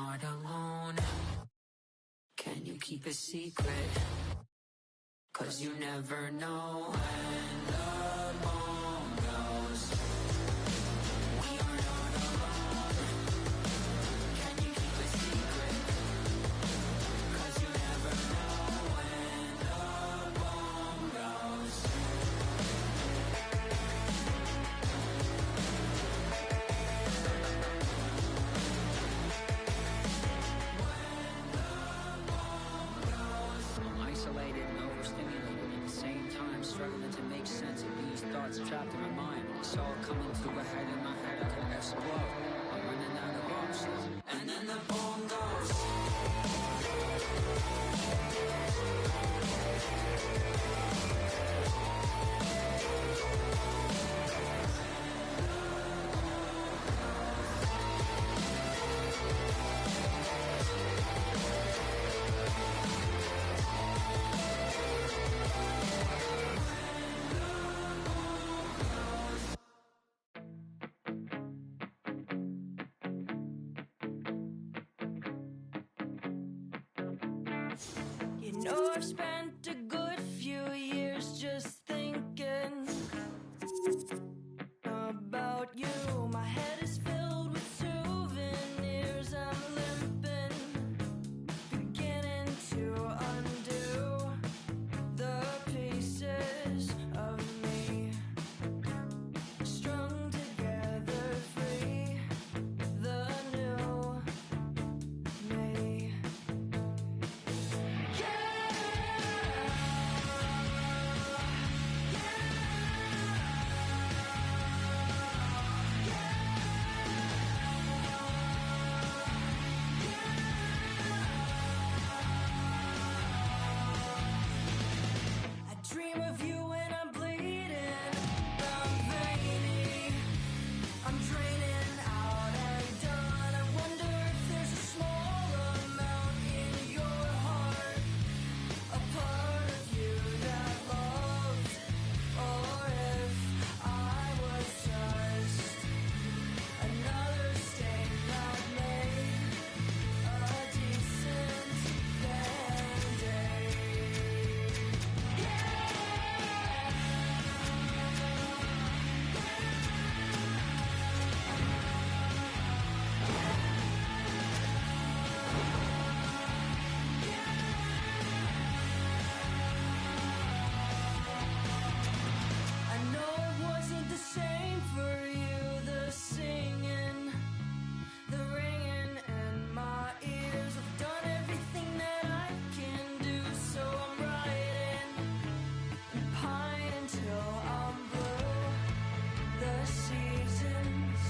not alone. Can you keep a secret? 'Cause you never know when the bomb goes. We are not alone. Can you keep a secret? 'Cause you never know when the bomb goes. I'm isolated and overstimulated at the same time, struggling to make sense of these thoughts trapped in my mind. It's all coming to a head in my head, I could explode. I'm running out of options, and then the bomb goes. You know I've spent a good few years just thinking about you. My head is filled with souvenirs. I'm limping, beginning to undo the pieces of me, strung together, free, the new me. I dream of you when I'm bleeding, I'm veiny, I'm draining out and done. I wonder if there's a small amount in your heart, a part of you that loved, or if I was just another stain that made a decent Band-Aid. I know it wasn't the same for you, the singing, the ringing in my ears. I've done everything that I can do, so I'm riding and pine until I'm blue. The seasons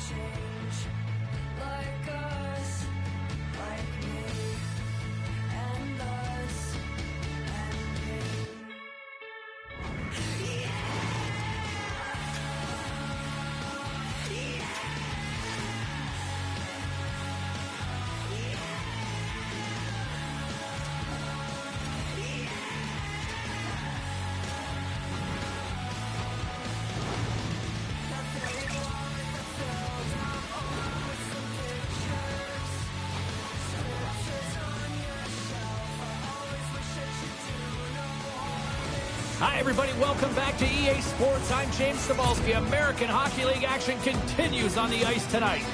change like us, like me, and us, and me. Hi, everybody. Welcome back to EA Sports. I'm James Cebulski. American Hockey League action continues on the ice tonight.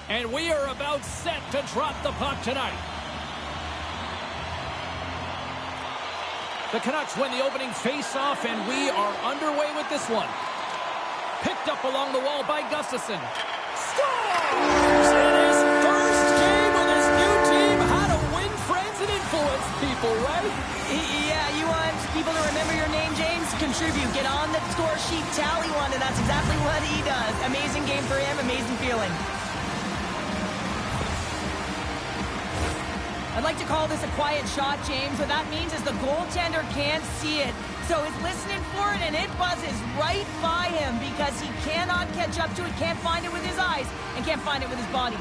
And we are about set to drop the puck tonight. The Canucks win the opening face-off, and we are underway with this one. Picked up along the wall by Gustafsson. Scores! In his first game with his new team, how to win friends and influence people, right? Yeah, you want people to remember your name, James? Contribute. Get on the score sheet, tally one, and that's exactly what he does. Amazing game for him, amazing feeling. I'd like to call this a quiet shot, James. What that means is the goaltender can't see it. So he's listening for it, and it buzzes right by him because he cannot catch up to it, can't find it with his eyes, and can't find it with his body.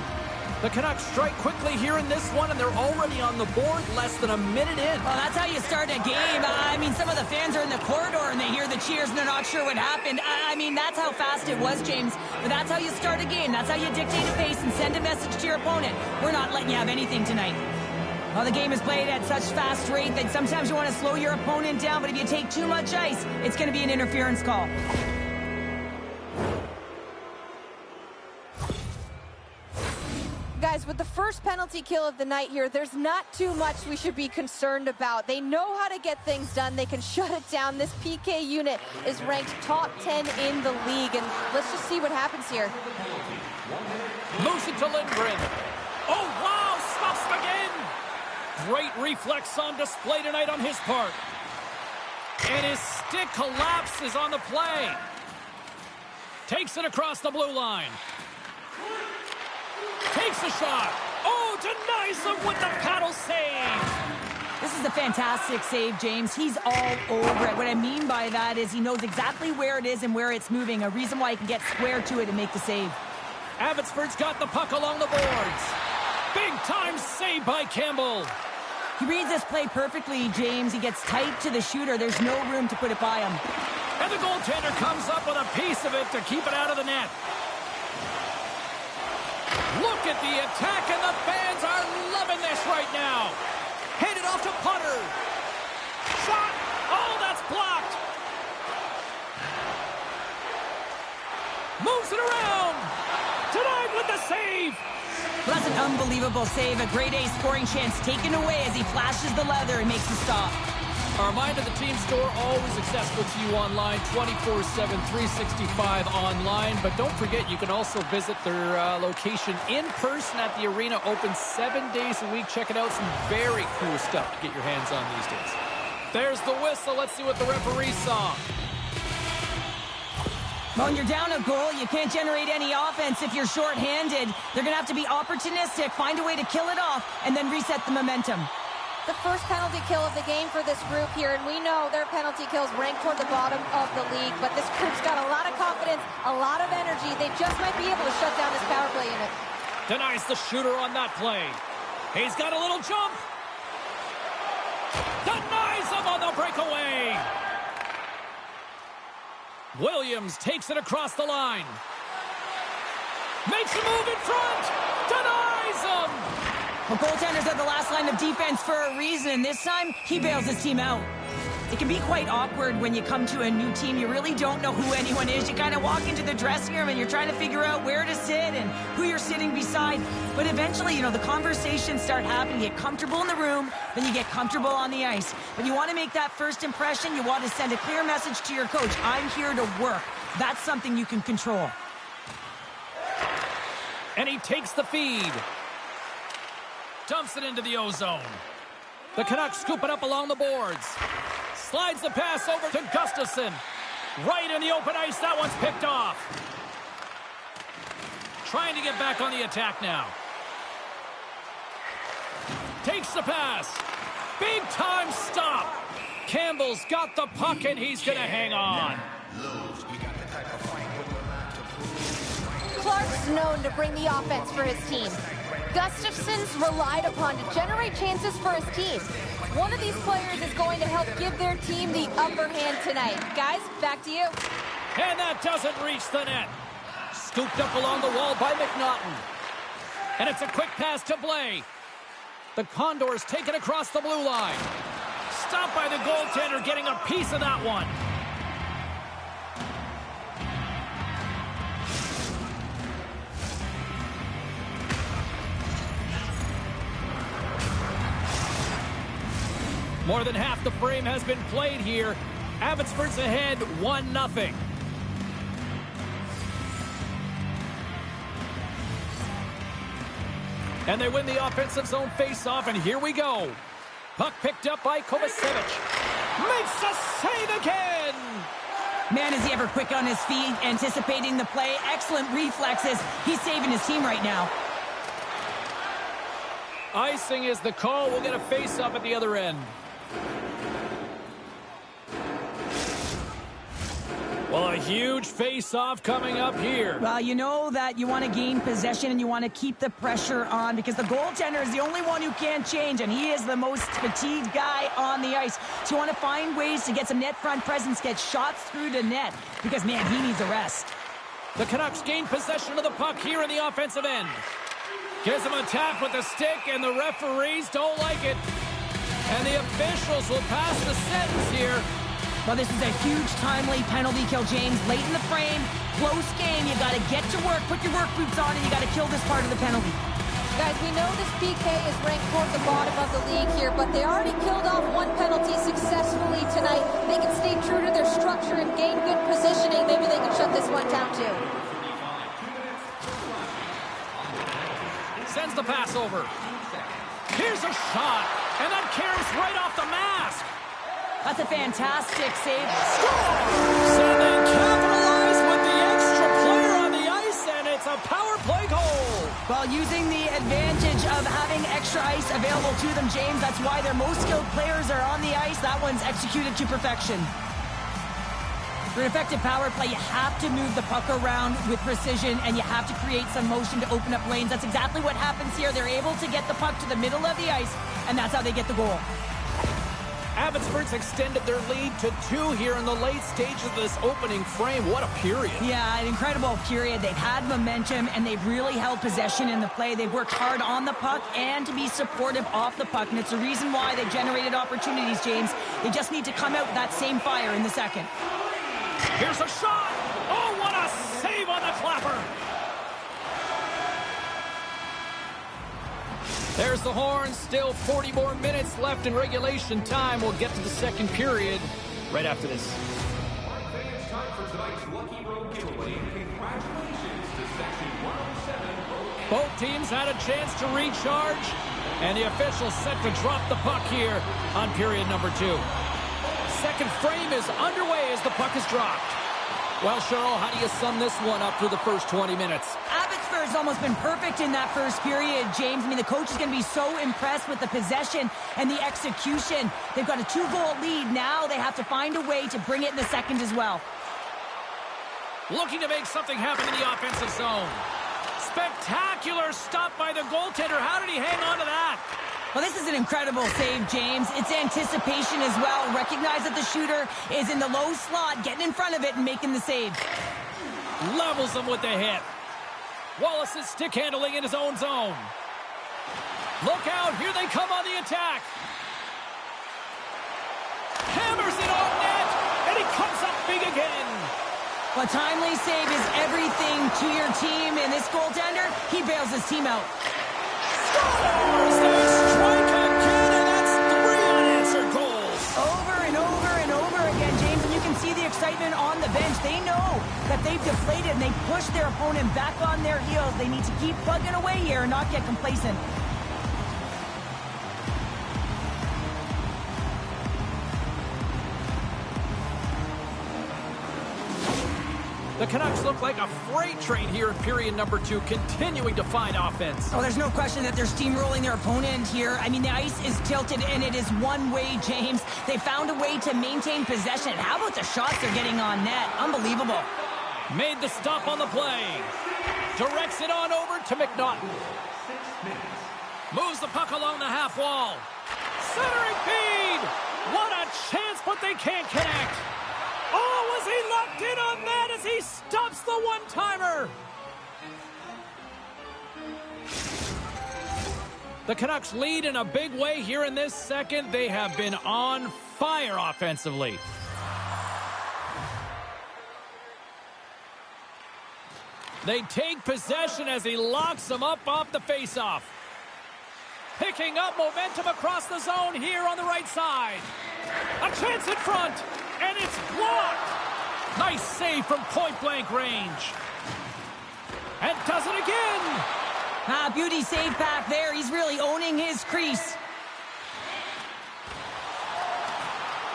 The Canucks strike quickly here in this one, and they're already on the board less than a minute in. Well, that's how you start a game. I mean, some of the fans are in the corridor, and they hear the cheers, and they're not sure what happened. I mean, that's how fast it was, James. But that's how you start a game. That's how you dictate a pace and send a message to your opponent. We're not letting you have anything tonight. Well, the game is played at such fast rate that sometimes you want to slow your opponent down, but if you take too much ice, it's going to be an interference call. Guys, with the first penalty kill of the night here, there's not too much we should be concerned about. They know how to get things done. They can shut it down. This PK unit is ranked top 10 in the league, and let's just see what happens here. Moves it to Lindgren. Oh, wow, stuffs him again. Great reflex on display tonight on his part. And his stick collapses on the play. Takes it across the blue line. Takes a shot. Oh, denies him with the paddle save. This is a fantastic save, James. He's all over it. What I mean by that is he knows exactly where it is and where it's moving. A reason why he can get square to it and make the save. Abbotsford's got the puck along the boards. Big time save by Campbell. He reads this play perfectly, James. He gets tight to the shooter. There's no room to put it by him. And the goaltender comes up with a piece of it to keep it out of the net. Look at the attack, and the fans are loving this right now. Handed off to Putter. Shot. Oh, that's blocked. Moves it around. Denied with the save. Well, that's an unbelievable save. A grade A scoring chance taken away as he flashes the leather and makes the stop. A reminder, the team store always accessible to you online, 24/7, 365 online. But don't forget, you can also visit their location in person at the arena, open 7 days a week. Check it out, some very cool stuff to get your hands on these days. There's the whistle. Let's see what the referee saw. When you're down a goal, you can't generate any offense if you're shorthanded. They're going to have to be opportunistic, find a way to kill it off, and then reset the momentum. The first penalty kill of the game for this group here, and we know their penalty kills rank toward the bottom of the league, but this group's got a lot of confidence, a lot of energy. They just might be able to shut down this power play unit. Denies the shooter on that play. He's got a little jump. Denies him on the breakaway. Williams takes it across the line. Makes a move in front. Denies him. Well, goaltenders are the last line of defense for a reason. This time, he bails his team out. It can be quite awkward when you come to a new team. You really don't know who anyone is. You kind of walk into the dressing room and you're trying to figure out where to sit and who you're sitting beside. But eventually, you know, the conversations start happening. You get comfortable in the room, then you get comfortable on the ice. But you want to make that first impression. You want to send a clear message to your coach. I'm here to work. That's something you can control. And he takes the feed. Dumps it into the O-zone. The Canucks scoop it up along the boards. Slides the pass over to Gustafsson. Right in the open ice. That one's picked off. Trying to get back on the attack now. Takes the pass. Big time stop. Campbell's got the puck and he's going to hang on. Clark's known to bring the offense for his team. Gustafsson's relied upon to generate chances for his team. One of these players is going to help give their team the upper hand tonight. Guys, back to you. And that doesn't reach the net. Scooped up along the wall by McNaughton. And it's a quick pass to Blais. The Condors take it across the blue line. Stopped by the goaltender, getting a piece of that one. More than half the frame has been played here. Abbotsford's ahead 1-0. And they win the offensive zone face-off, and here we go. Puck picked up by Kovacevic. Makes the save again! Man, is he ever quick on his feet, anticipating the play. Excellent reflexes. He's saving his team right now. Icing is the call. We'll get a face-off at the other end. Well, a huge face-off coming up here. Well, you know that you want to gain possession and you want to keep the pressure on because the goaltender is the only one who can't change, and he is the most fatigued guy on the ice. So you want to find ways to get some net front presence, get shots through the net because, man, he needs a rest. The Canucks gain possession of the puck here in the offensive end. Gives him a tap with the stick, and the referees don't like it. And the officials will pass the sentence here. Well, this is a huge, timely penalty kill, James. Late in the frame, close game. You got to get to work, put your work boots on, and you got to kill this part of the penalty. Guys, we know this PK is ranked toward the bottom of the league here, but they already killed off one penalty successfully tonight. They can stay true to their structure and gain good positioning. Maybe they can shut this one down, too. Sends the pass over. Here's a shot, and that carries right off the mask. That's a fantastic save. Scores! And they capitalize with the extra player on the ice, and it's a power play goal. Well, using the advantage of having extra ice available to them, James, that's why their most skilled players are on the ice. That one's executed to perfection. For an effective power play, you have to move the puck around with precision, and you have to create some motion to open up lanes. That's exactly what happens here. They're able to get the puck to the middle of the ice, and that's how they get the goal. Abbotsford's extended their lead to 2 here in the late stages of this opening frame. What a period. Yeah, an incredible period. They've had momentum, and they've really held possession in the play. They've worked hard on the puck and to be supportive off the puck, and it's the reason why they've generated opportunities, James. They just need to come out with that same fire in the second. Here's a shot. Oh, what a save on the clapper. There's the horn. Still 40 more minutes left in regulation time. We'll get to the second period right after this. It's time for tonight's Lucky Road giveaway. Congratulations to Section 107. Both teams had a chance to recharge, and the officials set to drop the puck here on period number 2. Second frame is underway as the puck is dropped. Well, Cheryl, how do you sum this one up through the first 20 minutes? Abbotsford's almost been perfect in that first period, James. I mean, the coach is going to be so impressed with the possession and the execution. They've got a 2-goal lead. Now they have to find a way to bring it in the second as well. Looking to make something happen in the offensive zone. Spectacular stop by the goaltender. How did he hang on to that? Well, this is an incredible save, James. It's anticipation as well. Recognize that the shooter is in the low slot, getting in front of it and making the save. Levels him with the hit. Wallace's stick handling in his own zone. Look out, here they come on the attack. Hammers it on net, and he comes up big again. A timely save is everything to your team, and this goaltender, he bails his team out. Scores! They strike again, and that's 3 unanswered goals. Over and over and over again, James, and you can see the excitement on the bench. They know that they've deflated, and they push their opponent back on their heels. They need to keep plugging away here and not get complacent. The Canucks look like a freight train here in period number 2, continuing to find offense. Oh, there's no question that they're steamrolling their opponent here. I mean, the ice is tilted, and it is one way, James. They found a way to maintain possession. How about the shots they're getting on net? Unbelievable. Made the stop on the play. Directs it on over to McNaughton. Moves the puck along the half wall. Centering feed. What a chance, but they can't connect. Oh, was he locked in on that as he stops the one-timer? The Canucks lead in a big way here in this second. They have been on fire offensively. They take possession as he locks them up off the faceoff. Picking up momentum across the zone here on the right side. A chance in front. And it's blocked. Nice save from point-blank range. And does it again. Beauty save back there. He's really owning his crease.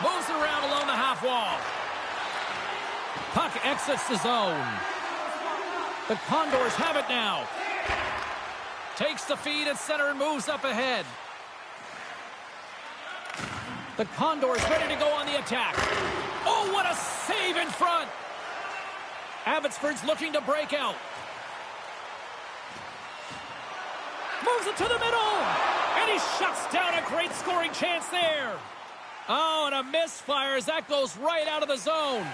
Moves it around along the half wall. Puck exits the zone. The Condors have it now. Takes the feed at center and moves up ahead. The Condors ready to go on the attack. Oh, what a save in front. Abbotsford's looking to break out. Moves it to the middle. And he shuts down a great scoring chance there. Oh, and a misfire as that goes right out of the zone.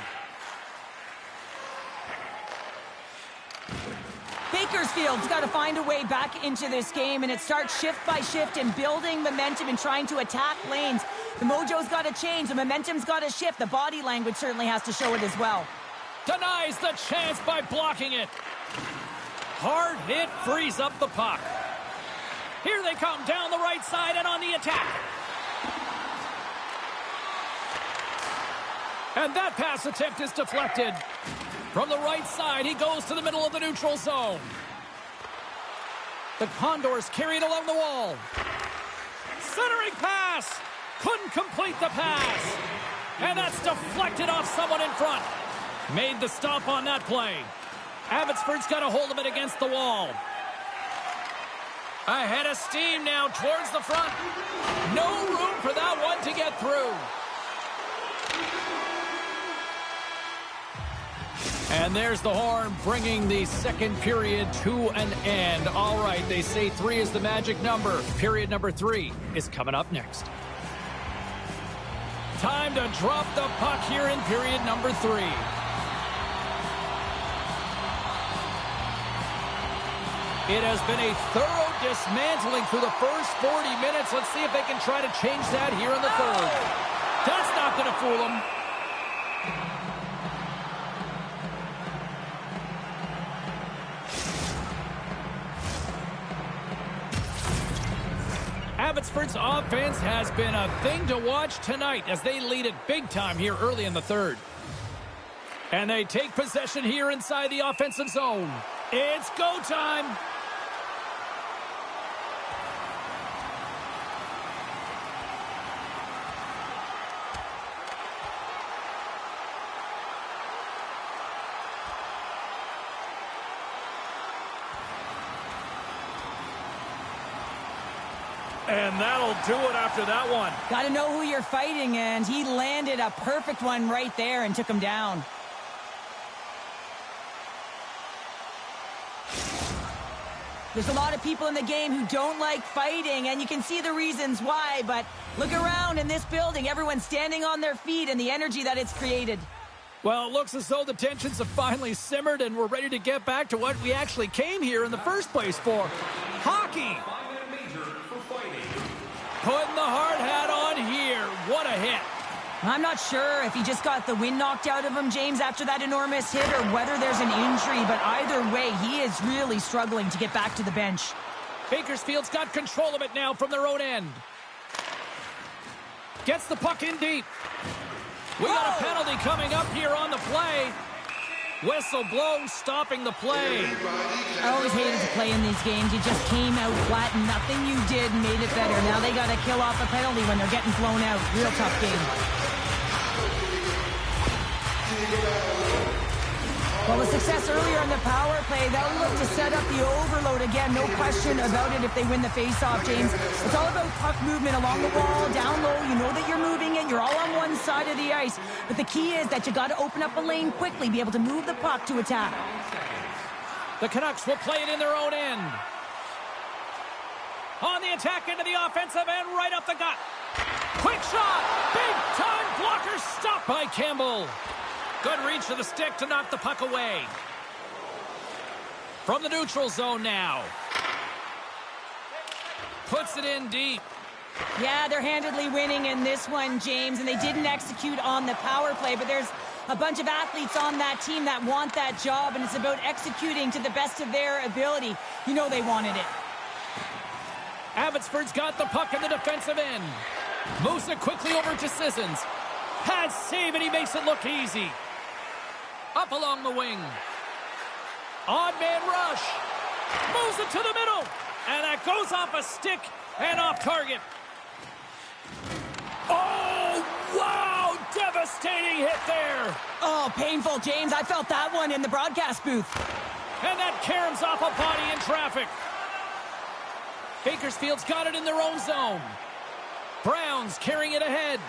Bakersfield's got to find a way back into this game, and it starts shift by shift and building momentum and trying to attack lanes. The mojo's got to change. The momentum's got to shift. The body language certainly has to show it as well. Denies the chance by blocking it. Hard hit frees up the puck. Here they come down the right side and on the attack. And that pass attempt is deflected. From the right side, he goes to the middle of the neutral zone. The Condors carry it along the wall. Centering pass. Couldn't complete the pass. And that's deflected off someone in front. Made the stop on that play. Abbotsford's got a hold of it against the wall. Ahead of steam now towards the front. No room for that one to get through. And there's the horn bringing the second period to an end. All right, they say 3 is the magic number. Period number 3 is coming up next. Time to drop the puck here in period number 3. It has been a thorough dismantling through the first 40 minutes. Let's see if they can try to change that here in the third. That's not going to fool them. Abbotsford's offense has been a thing to watch tonight as they lead it big time here early in the third. And they take possession here inside the offensive zone. It's go time. And that'll do it after that one. Got to know who you're fighting, and he landed a perfect one right there and took him down. There's a lot of people in the game who don't like fighting, and you can see the reasons why, but look around in this building. Everyone's standing on their feet and the energy that it's created. Well, it looks as though the tensions have finally simmered and we're ready to get back to what we actually came here in the first place for. Hockey! Putting the hard hat on here. What a hit. I'm not sure if he just got the wind knocked out of him, James, after that enormous hit, or whether there's an injury, but either way, he is really struggling to get back to the bench. Bakersfield's got control of it now from their own end. Gets the puck in deep. We got a penalty coming up here on the play. Whistle blown, stopping the play. I always hated to play in these games. You just came out flat and nothing you did made it better. Now they got to kill off a penalty when they're getting blown out. Real tough game. Well, the success earlier in the power play, they'll look to set up the overload again. No question about it if they win the faceoff, James. It's all about puck movement along the wall, down low. You know that you're moving it. You're all on one side of the ice. But the key is that you got to open up a lane quickly, be able to move the puck to attack. The Canucks will play it in their own end. On the attack into the offensive end, right up the gut. Quick shot! Big time blocker stopped by Campbell. Good reach of the stick to knock the puck away. From the neutral zone now. Puts it in deep. Yeah, they're handedly winning in this one, James, and they didn't execute on the power play, but there's a bunch of athletes on that team that want that job, and it's about executing to the best of their ability. You know they wanted it. Abbotsford's got the puck in the defensive end. Moves it quickly over to Sissons. Has save, and he makes it look easy. Up along the wing. Odd man rush. Moves it to the middle. And that goes off a stick and off target. Oh, wow! Devastating hit there. Oh, painful, James. I felt that one in the broadcast booth. And that caroms off a body in traffic. Bakersfield's got it in their own zone. Browns carrying it ahead.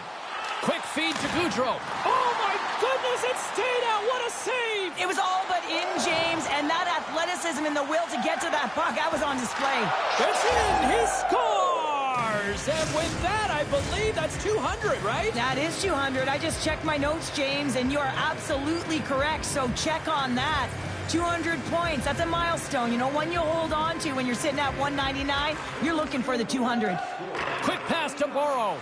Quick feed to Goudreau. Oh, my goodness, it stayed out. What a save. It was all but in, James, and that athleticism and the will to get to that puck, that was on display. It's in. He scores. And with that, I believe that's 200, right? That is 200. I just checked my notes, James, and you are absolutely correct, so check on that. 200 points, that's a milestone. You know, one you hold on to when you're sitting at 199, you're looking for the 200. Quick pass to Burrow.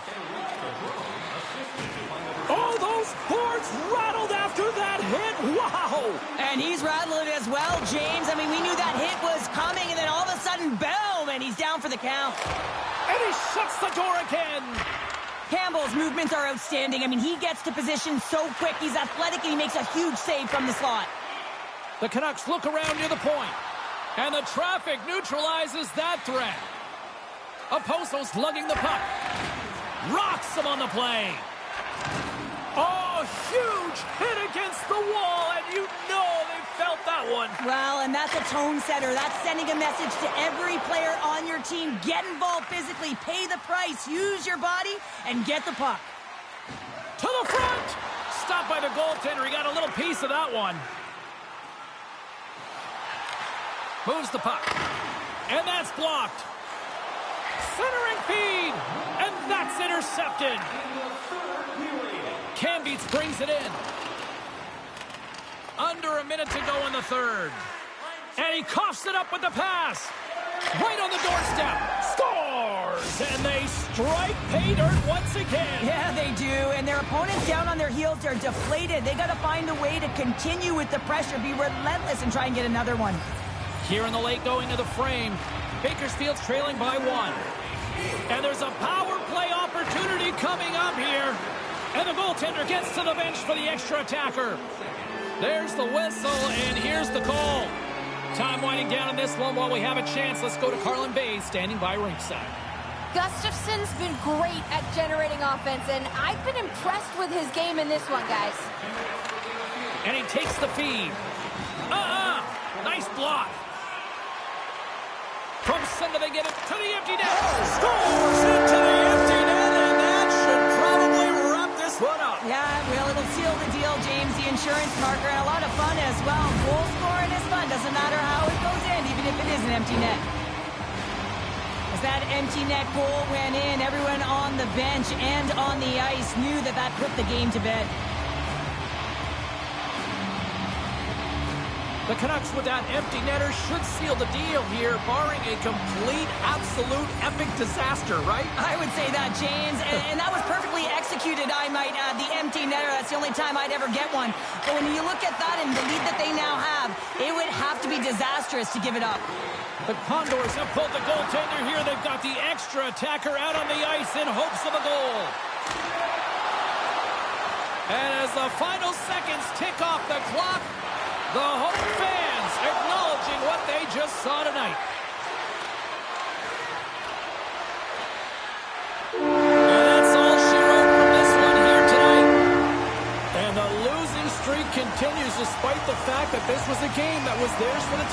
Oh, those boards rattled after that hit. Wow. And he's rattling as well, James. I mean, we knew that hit was coming, and then all of a sudden, boom, and he's down for the count. And he shuts the door again. Campbell's movements are outstanding. I mean, he gets to position so quick. He's athletic, and he makes a huge save from the slot. The Canucks look around near the point, and the traffic neutralizes that threat. Oposo's lugging the puck. Rocks him on the play. Oh, huge hit against the wall, and you know they felt that one. Well, and that's a tone setter. That's sending a message to every player on your team. Get involved physically, pay the price, use your body, and get the puck. To the front. Stopped by the goaltender. He got a little piece of that one. Moves the puck. And that's blocked. Centering feed. And that's intercepted. Cambeats brings it in. Under a minute to go in the third. And he coughs it up with the pass. Right on the doorstep. Scores! And they strike pay dirt once again. Yeah, they do. And their opponents down on their heels are deflated. They got to find a way to continue with the pressure, be relentless, and try and get another one. Here in the late going to the frame. Bakersfield's trailing by 1. And there's a power play opportunity coming up here. And the goaltender gets to the bench for the extra attacker. There's the whistle, and here's the call. Time winding down in this one while we have a chance. Let's go to Carlin Bay, standing by ringside. Gustafson's been great at generating offense, and I've been impressed with his game in this one, guys. And he takes the feed. Nice block. From center, they get it to the empty net. Scores into the empty net, and that should probably wrap this one up. Yeah, well, it'll seal the deal, James. The insurance marker, and a lot of fun as well. Goal scoring is fun. Doesn't matter how it goes in, even if it is an empty net. As that empty net goal went in, everyone on the bench and on the ice knew that that put the game to bed. The Canucks with that empty netter should seal the deal here, barring a complete, absolute, epic disaster, right? I would say that, James, and that was perfectly executed, I might add. The empty netter, that's the only time I'd ever get one. But when you look at that and the lead that they now have, it would have to be disastrous to give it up. The Condors have pulled the goaltender here. They've got the extra attacker out on the ice in hopes of a goal. And as the final seconds tick off the clock, the home fans acknowledging what they just saw tonight. And that's all she wrote from this one here tonight. And the losing streak continues despite the fact that this was a game that was theirs for the